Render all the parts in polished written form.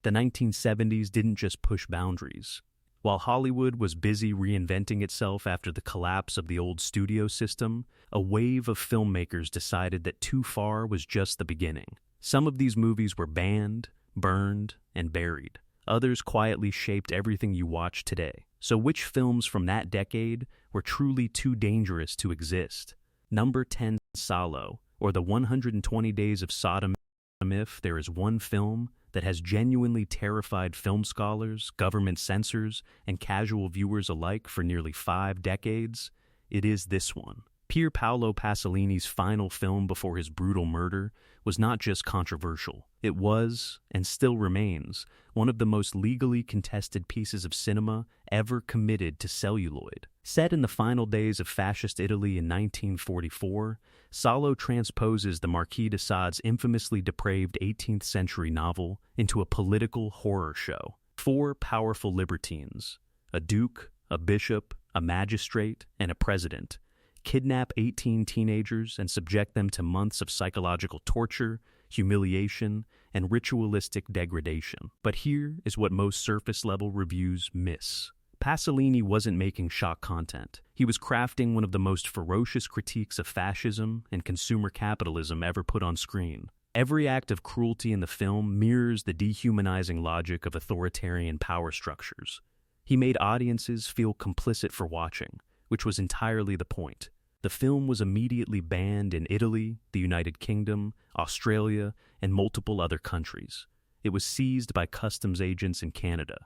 The 1970s didn't just push boundaries. While Hollywood was busy reinventing itself after the collapse of the old studio system, a wave of filmmakers decided that too far was just the beginning. Some of these movies were banned, burned, and buried. Others quietly shaped everything you watch today. So which films from that decade were truly too dangerous to exist? Number 10, Salo, or the 120 Days of Sodom. If there is one film that has genuinely terrified film scholars, government censors, and casual viewers alike for nearly 5 decades, it is this one. Pier Paolo Pasolini's final film before his brutal murder was not just controversial. It was, and still remains, one of the most legally contested pieces of cinema ever committed to celluloid. Set in the final days of fascist Italy in 1944, Salo transposes the Marquis de Sade's infamously depraved 18th century novel into a political horror show. 4 powerful libertines, a duke, a bishop, a magistrate, and a president, kidnap 18 teenagers and subject them to months of psychological torture, humiliation, and ritualistic degradation. But here is what most surface-level reviews miss. Pasolini wasn't making shock content. He was crafting one of the most ferocious critiques of fascism and consumer capitalism ever put on screen. Every act of cruelty in the film mirrors the dehumanizing logic of authoritarian power structures. He made audiences feel complicit for watching, which was entirely the point. The film was immediately banned in Italy, the United Kingdom, Australia, and multiple other countries. It was seized by customs agents in Canada.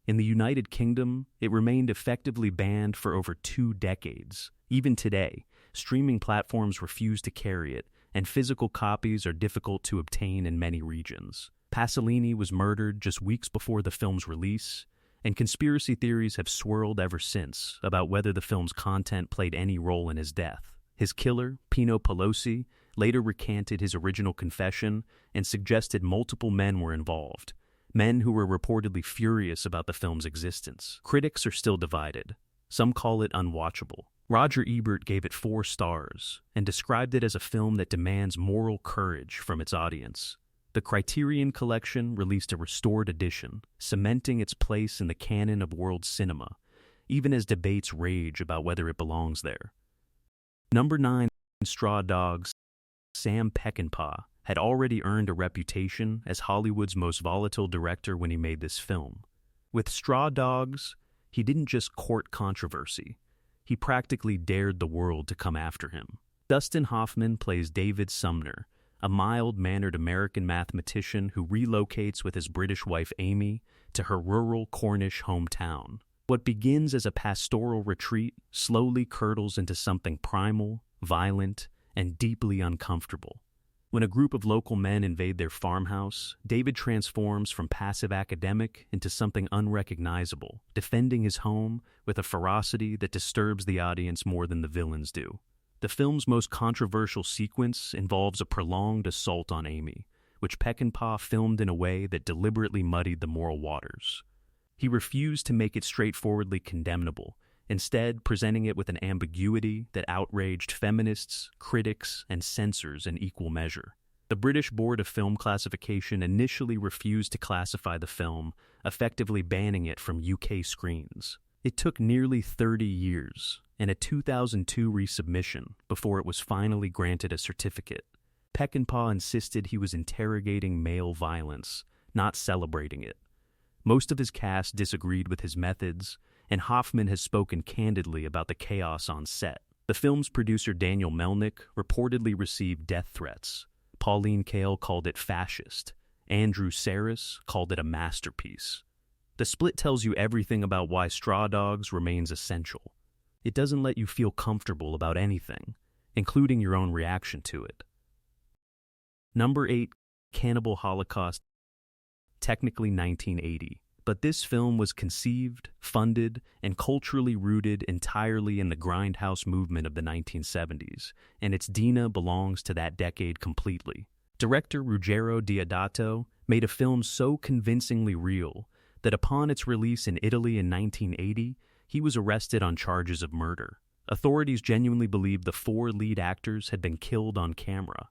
In the United Kingdom, it remained effectively banned for over 2 decades. Even today, streaming platforms refuse to carry it, and physical copies are difficult to obtain in many regions. Pasolini was murdered just weeks before the film's release, and conspiracy theories have swirled ever since about whether the film's content played any role in his death. His killer, Pino Pelosi, later recanted his original confession and suggested multiple men were involved, men who were reportedly furious about the film's existence. Critics are still divided. Some call it unwatchable. Roger Ebert gave it 4 stars and described it as a film that demands moral courage from its audience. The Criterion Collection released a restored edition, cementing its place in the canon of world cinema, even as debates rage about whether it belongs there. Number 9, Straw Dogs. Sam Peckinpah had already earned a reputation as Hollywood's most volatile director when he made this film. With Straw Dogs, he didn't just court controversy, he practically dared the world to come after him. Dustin Hoffman plays David Sumner, a mild-mannered American mathematician who relocates with his British wife Amy to her rural Cornish hometown. What begins as a pastoral retreat slowly curdles into something primal, violent, and deeply uncomfortable. When a group of local men invade their farmhouse, David transforms from passive academic into something unrecognizable, defending his home with a ferocity that disturbs the audience more than the villains do. The film's most controversial sequence involves a prolonged assault on Amy, which Peckinpah filmed in a way that deliberately muddied the moral waters. He refused to make it straightforwardly condemnable, instead presenting it with an ambiguity that outraged feminists, critics, and censors in equal measure. The British Board of Film Classification initially refused to classify the film, effectively banning it from UK screens. It took nearly 30 years and a 2002 resubmission before it was finally granted a certificate. Peckinpah insisted he was interrogating male violence, not celebrating it. Most of his cast disagreed with his methods, and Hoffman has spoken candidly about the chaos on set. The film's producer Daniel Melnick reportedly received death threats. Pauline Kael called it fascist. Andrew Sarris called it a masterpiece. The split tells you everything about why Straw Dogs remains essential. It doesn't let you feel comfortable about anything, including your own reaction to it. Number 8, Cannibal Holocaust, technically 1980. But this film was conceived, funded, and culturally rooted entirely in the grindhouse movement of the 1970s, and its Dina belongs to that decade completely. Director Ruggero Deodato made a film so convincingly real that upon its release in Italy in 1980, he was arrested on charges of murder. Authorities genuinely believed the 4 lead actors had been killed on camera.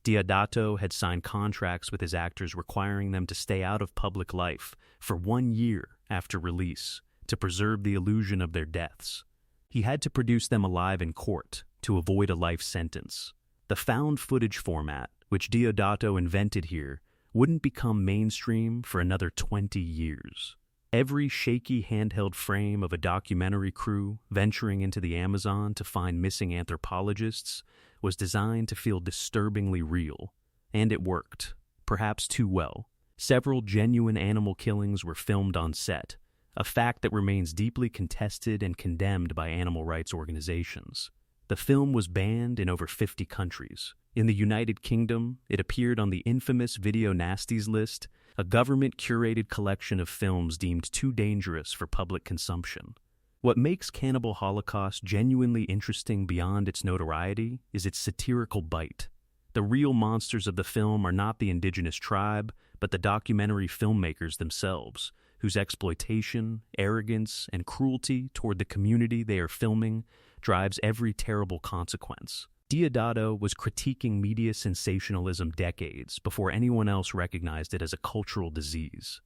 Deodato had signed contracts with his actors requiring them to stay out of public life for 1 year after release to preserve the illusion of their deaths. He had to produce them alive in court to avoid a life sentence. The found footage format, which Deodato invented here, wouldn't become mainstream for another 20 years. Every shaky handheld frame of a documentary crew venturing into the Amazon to find missing anthropologists was designed to feel disturbingly real, and it worked, perhaps too well. Several genuine animal killings were filmed on set, a fact that remains deeply contested and condemned by animal rights organizations. The film was banned in over 50 countries. In the United Kingdom, it appeared on the infamous Video Nasties list, a government-curated collection of films deemed too dangerous for public consumption. What makes Cannibal Holocaust genuinely interesting beyond its notoriety is its satirical bite. The real monsters of the film are not the indigenous tribe, but the documentary filmmakers themselves, whose exploitation, arrogance, and cruelty toward the community they are filming drives every terrible consequence. Deodato was critiquing media sensationalism decades before anyone else recognized it as a cultural disease.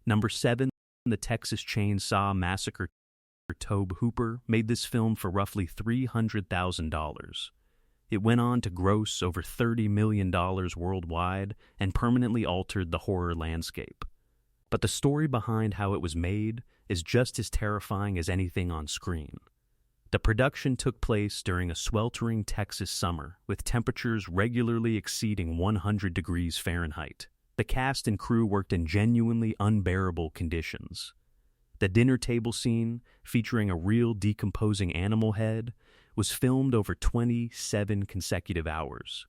Number 7, the Texas Chainsaw Massacre. Tobe Hooper made this film for roughly $300,000. It went on to gross over $30 million worldwide and permanently altered the horror landscape. But the story behind how it was made is just as terrifying as anything on screen. The production took place during a sweltering Texas summer, with temperatures regularly exceeding 100 degrees Fahrenheit. The cast and crew worked in genuinely unbearable conditions. The dinner table scene, featuring a real decomposing animal head, was filmed over 27 consecutive hours.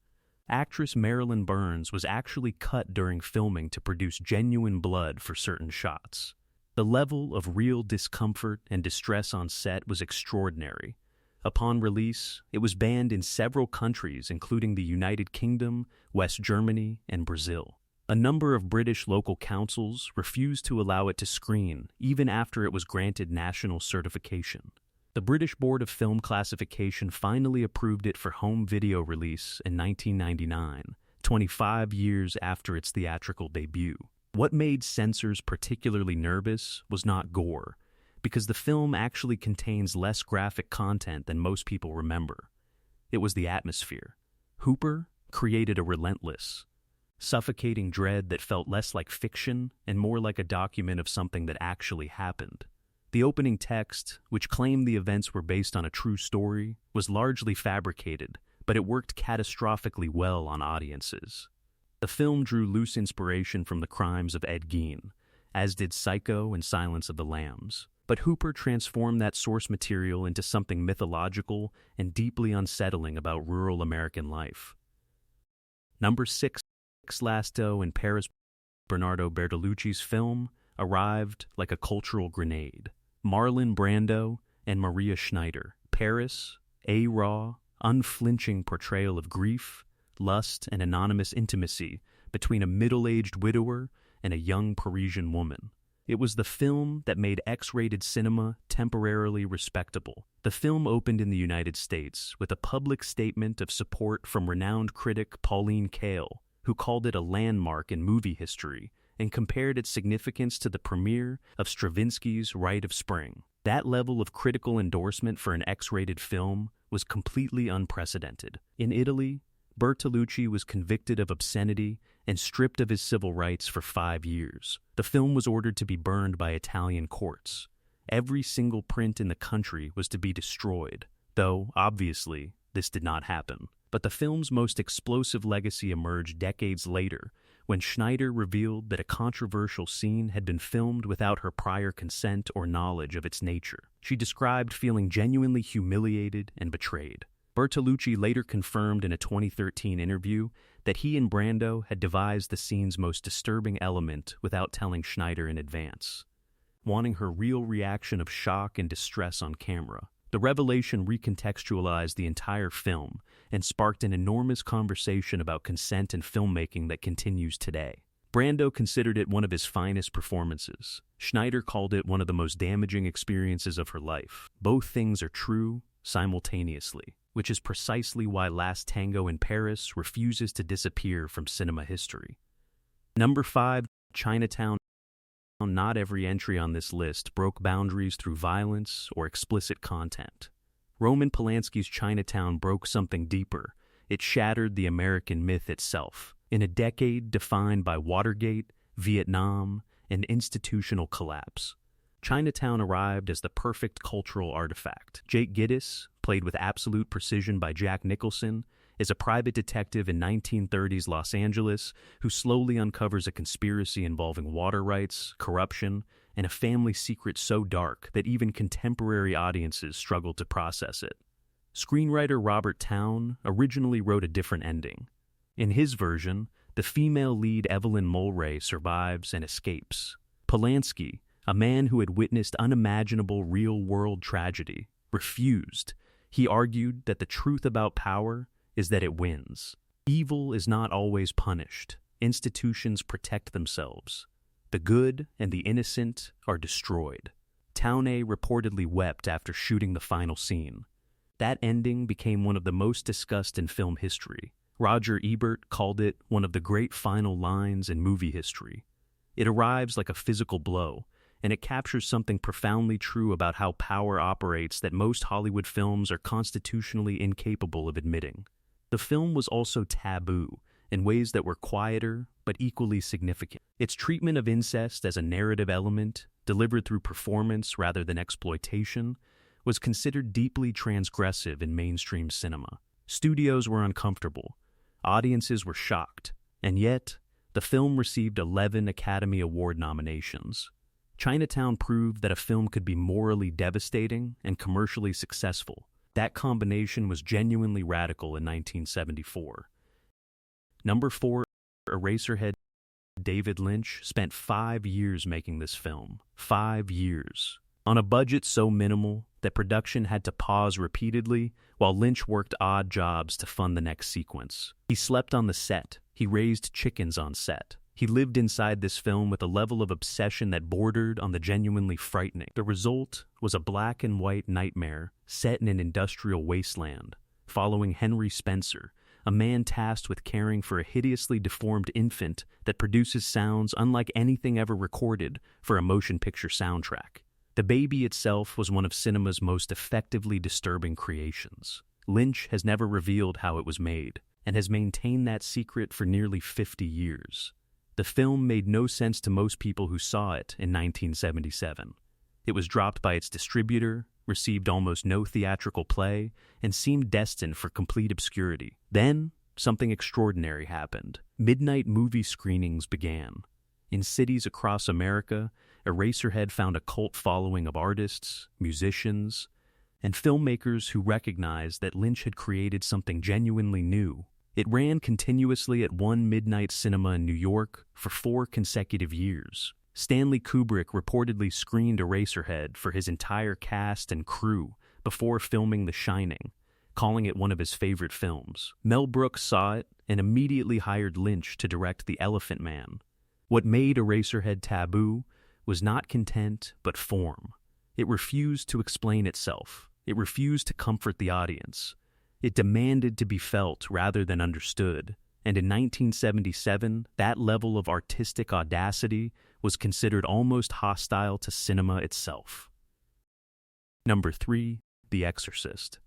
Actress Marilyn Burns was actually cut during filming to produce genuine blood for certain shots. The level of real discomfort and distress on set was extraordinary. Upon release, it was banned in several countries, including the United Kingdom, West Germany, and Brazil. A number of British local councils refused to allow it to screen, even after it was granted national certification. The British Board of Film Classification finally approved it for home video release in 1999, 25 years after its theatrical debut. What made censors particularly nervous was not gore, because the film actually contains less graphic content than most people remember. It was the atmosphere. Hooper created a relentless, suffocating dread that felt less like fiction and more like a document of something that actually happened. The opening text, which claimed the events were based on a true story, was largely fabricated, but it worked catastrophically well on audiences. The film drew loose inspiration from the crimes of Ed Gein, as did Psycho and Silence of the Lambs. But Hooper transformed that source material into something mythological and deeply unsettling about rural American life. Number 6, Lasto in Paris. Bernardo Bertolucci's film arrived like a cultural grenade. Marlon Brando and Maria Schneider. Paris, a raw, unflinching portrayal of grief, lust, and anonymous intimacy between a middle-aged widower and a young Parisian woman. It was the film that made X-rated cinema temporarily respectable. The film opened in the United States with a public statement of support from renowned critic Pauline Kael, who called it a landmark in movie history and compared its significance to the premiere of Stravinsky's Rite of Spring. That level of critical endorsement for an X-rated film was completely unprecedented. In Italy, Bertolucci was convicted of obscenity and stripped of his civil rights for 5 years. The film was ordered to be burned by Italian courts. Every single print in the country was to be destroyed, though, obviously, this did not happen. But the film's most explosive legacy emerged decades later, when Schneider revealed that a controversial scene had been filmed without her prior consent or knowledge of its nature. She described feeling genuinely humiliated and betrayed. Bertolucci later confirmed in a 2013 interview that he and Brando had devised the scene's most disturbing element without telling Schneider in advance, wanting her real reaction of shock and distress on camera. The revelation recontextualized the entire film and sparked an enormous conversation about consent and filmmaking that continues today. Brando considered it one of his finest performances. Schneider called it one of the most damaging experiences of her life. Both things are true simultaneously. which is precisely why Last Tango in Paris refuses to disappear from cinema history. Number 5, Chinatown. Not every entry on this list broke boundaries through violence or explicit content. Roman Polanski's Chinatown broke something deeper. It shattered the American myth itself. In a decade defined by Watergate, Vietnam, and institutional collapse, Chinatown arrived as the perfect cultural artifact. Jake Gittes, played with absolute precision by Jack Nicholson, is a private detective in 1930s Los Angeles who slowly uncovers a conspiracy involving water rights, corruption, and a family secret so dark that even contemporary audiences struggle to process it. Screenwriter Robert Towne originally wrote a different ending. In his version, the female lead Evelyn Mulray survives and escapes. Polanski, a man who had witnessed unimaginable real-world tragedy, refused. He argued that the truth about power is that it wins. Evil is not always punished. Institutions protect themselves. The good and the innocent are destroyed. Towne reportedly wept after shooting the final scene. That ending became one of the most discussed in film history. Roger Ebert called it one of the great final lines in movie history. It arrives like a physical blow, and it captures something profoundly true about how power operates that most Hollywood films are constitutionally incapable of admitting. The film was also taboo in ways that were quieter but equally significant. Its treatment of incest as a narrative element, delivered through performance rather than exploitation, was considered deeply transgressive in mainstream cinema. Studios were uncomfortable, audiences were shocked, and yet, the film received 11 Academy Award nominations. Chinatown proved that a film could be morally devastating and commercially successful. That combination was genuinely radical in 1974. Number 4, Eraserhead. David Lynch spent 5 years making this film. 5 years. On a budget so minimal that production had to pause repeatedly while Lynch worked odd jobs to fund the next sequence. He slept on the set. He raised chickens on set. He lived inside this film with a level of obsession that bordered on the genuinely frightening. The result was a black and white nightmare set in an industrial wasteland, following Henry Spencer, a man tasked with caring for a hideously deformed infant that produces sounds unlike anything ever recorded for a motion picture soundtrack. The baby itself was one of cinema's most effectively disturbing creations. Lynch has never revealed how it was made, and has maintained that secret for nearly 50 years. The film made no sense to most people who saw it in 1977. It was dropped by its distributor, received almost no theatrical play, and seemed destined for complete obscurity. Then, something extraordinary happened. Midnight movie screenings began. In cities across America, Eraserhead found a cult following of artists, musicians, and filmmakers who recognized that Lynch had created something genuinely new. It ran continuously at one midnight cinema in New York for 4 consecutive years. Stanley Kubrick reportedly screened Eraserhead for his entire cast and crew before filming The Shining, calling it one of his favorite films. Mel Brooks saw it and immediately hired Lynch to direct The Elephant Man. What made Eraserhead taboo was not content but form. It refused to explain itself. It refused to comfort the audience. It demanded to be felt rather than understood, and in 1977, that level of artistic audacity was considered almost hostile to cinema itself. Number 3, The Exorcist.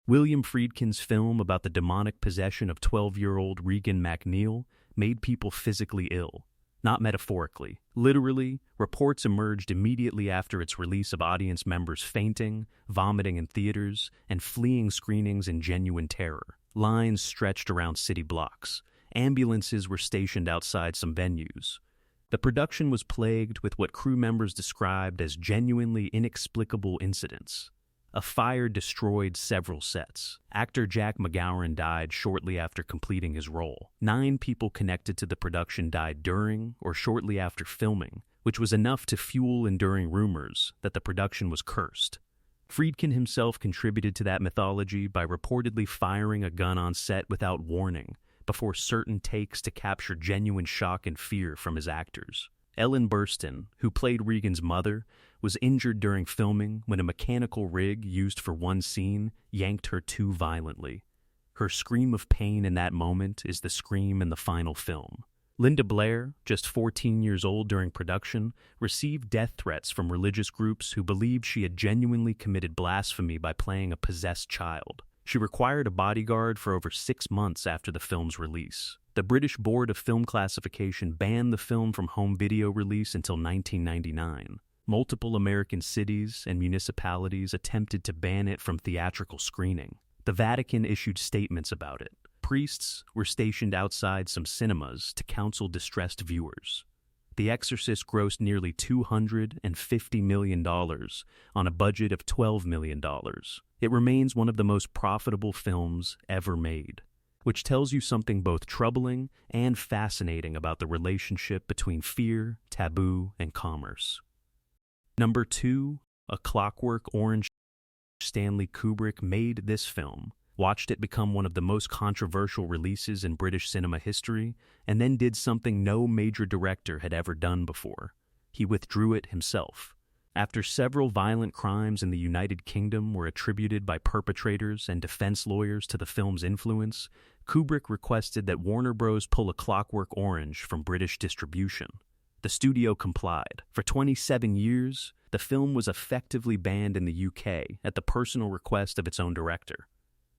William Friedkin's film about the demonic possession of 12-year-old Regan MacNeil made people physically ill, not metaphorically. Literally, reports emerged immediately after its release of audience members fainting, vomiting in theaters, and fleeing screenings in genuine terror. Lines stretched around city blocks. Ambulances were stationed outside some venues. The production was plagued with what crew members described as genuinely inexplicable incidents. A fire destroyed several sets. Actor Jack McGowan died shortly after completing his role. 9 people connected to the production died during or shortly after filming, which was enough to fuel enduring rumors that the production was cursed. Friedkin himself contributed to that mythology by reportedly firing a gun on set without warning, before certain takes to capture genuine shock and fear from his actors. Ellen Burstyn, who played Regan's mother, was injured during filming when a mechanical rig used for one scene yanked her too violently. Her scream of pain in that moment is the scream in the final film. Linda Blair, just 14 years old during production, received death threats from religious groups who believed she had genuinely committed blasphemy by playing a possessed child. She required a bodyguard for over 6 months after the film's release. The British Board of Film Classification banned the film from home video release until 1999. Multiple American cities and municipalities attempted to ban it from theatrical screening. The Vatican issued statements about it. Priests were stationed outside some cinemas to counsel distressed viewers. The Exorcist grossed nearly $250 million on a budget of $12 million. It remains one of the most profitable films ever made, which tells you something both troubling and fascinating about the relationship between fear, taboo, and commerce. Number 2, A Clockwork Orange. Stanley Kubrick made this film, watched it become one of the most controversial releases in British cinema history, and then did something no major director had ever done before. He withdrew it himself. After several violent crimes in the United Kingdom were attributed by perpetrators and defense lawyers to the film's influence, Kubrick requested that Warner Bros. Pull A Clockwork Orange from British distribution. The studio complied. For 27 years, the film was effectively banned in the UK at the personal request of its own director.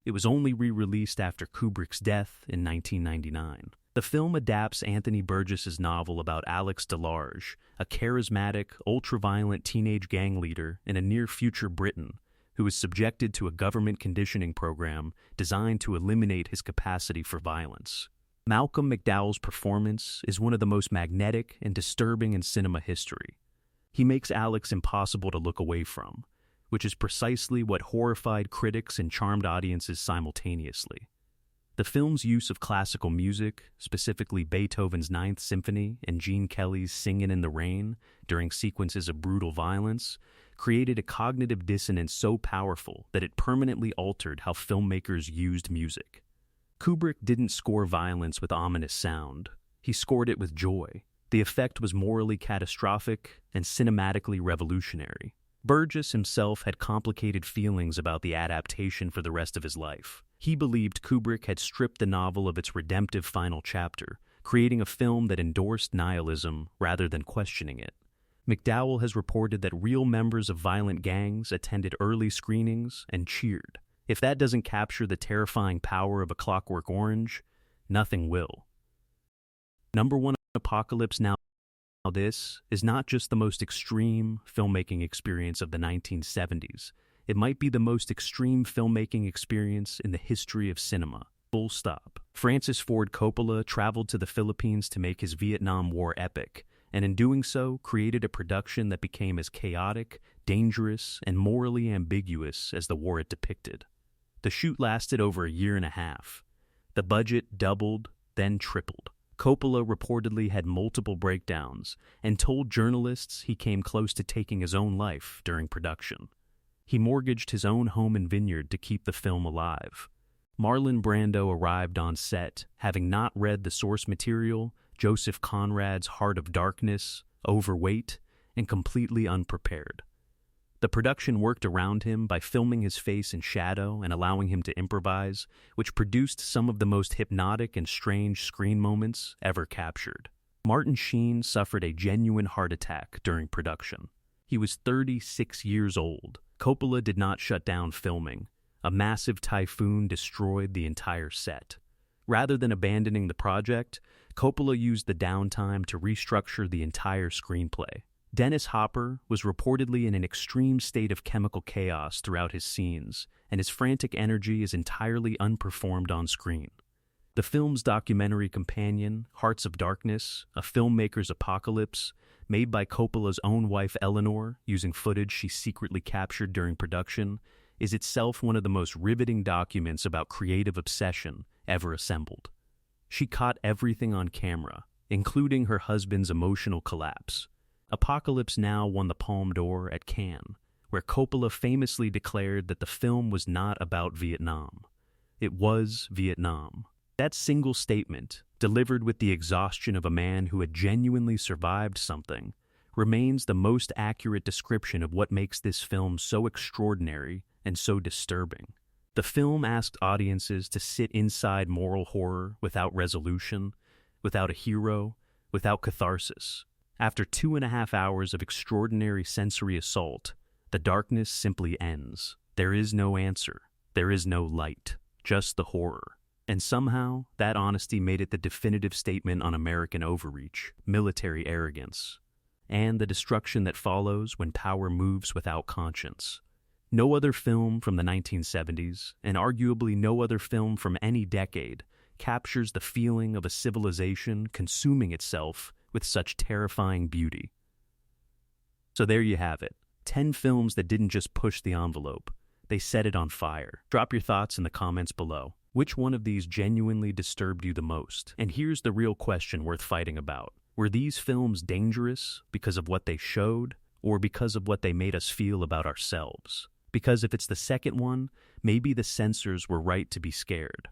It was only re-released after Kubrick's death in 1999. The film adapts Anthony Burgess's novel about Alex DeLarge, a charismatic, ultra-violent teenage gang leader in a near-future Britain who is subjected to a government conditioning program designed to eliminate his capacity for violence. Malcolm McDowell's performance is one of the most magnetic and disturbing in cinema history. He makes Alex impossible to look away from, which is precisely what horrified critics and charmed audiences simultaneously. The film's use of classical music, specifically Beethoven's Ninth Symphony and Gene Kelly's Singin' in the Rain during sequences of brutal violence, created a cognitive dissonance so powerful that it permanently altered how filmmakers used music. Kubrick didn't score violence with ominous sound. He scored it with joy. The effect was morally catastrophic and cinematically revolutionary. Burgess himself had complicated feelings about the adaptation for the rest of his life. He believed Kubrick had stripped the novel of its redemptive final chapter, creating a film that endorsed nihilism rather than questioning it. McDowell has reported that real members of violent gangs attended early screenings and cheered. If that doesn't capture the terrifying power of A Clockwork Orange, nothing will. Number 1, Apocalypse Now. This is not just the most extreme filmmaking experience of the 1970s. It might be the most extreme filmmaking experience in the history of cinema. Full stop. Francis Ford Coppola traveled to the Philippines to make his Vietnam War epic, and in doing so, created a production that became as chaotic, dangerous, and morally ambiguous as the war it depicted. The shoot lasted over a year and a half. The budget doubled, then tripled. Coppola reportedly had multiple breakdowns and told journalists he came close to taking his own life during production. He mortgaged his own home and vineyard to keep the film alive. Marlon Brando arrived on set, having not read the source material, Joseph Conrad's Heart of Darkness, overweight, and completely unprepared. The production worked around him by filming his face in shadow and allowing him to improvise, which produced some of the most hypnotic and strange screen moments ever captured. Martin Sheen suffered a genuine heart attack during production. He was 36 years old. Coppola did not shut down filming. A massive typhoon destroyed the entire set. Rather than abandoning the project, Coppola used the downtime to restructure the entire screenplay. Dennis Hopper was reportedly in an extreme state of chemical chaos throughout his scenes, and his frantic energy is entirely unperformed on screen. The film's documentary companion, Hearts of Darkness, A Filmmaker's Apocalypse, made by Coppola's own wife Eleanor using footage she secretly captured during production, is itself one of the most riveting documents about creative obsession ever assembled. She caught everything on camera, including her husband's emotional collapse. Apocalypse Now won the Palme d'Or at Cannes, where Coppola famously declared that the film was not about Vietnam. It was Vietnam. That single statement, delivered with the exhaustion of a man who had genuinely survived something, remains the most accurate description of what makes this film so extraordinary and so disturbing. The film asked audiences to sit inside moral horror without resolution, without a hero, without catharsis. After 2.5 hours of extraordinary sensory assault, the darkness simply ends. There is no answer. There is no light, just the horror. And somehow, that honesty made it the definitive statement on American overreach, military arrogance, and the destruction that follows when power moves without conscience. No other film from the 1970s, and arguably no other film from any decade, captures the feeling of a civilization consuming itself with such terrifying beauty. So there you have it. 10 films that didn't just push the envelope, they set it on fire. Drop your thoughts in the comments below. Which one of these genuinely disturbed you the most? And here's the real question worth fighting about. Were these films dangerous because of what they showed, or because of what they made us feel about ourselves? Because if it's the second one, maybe the censors were right to be scared.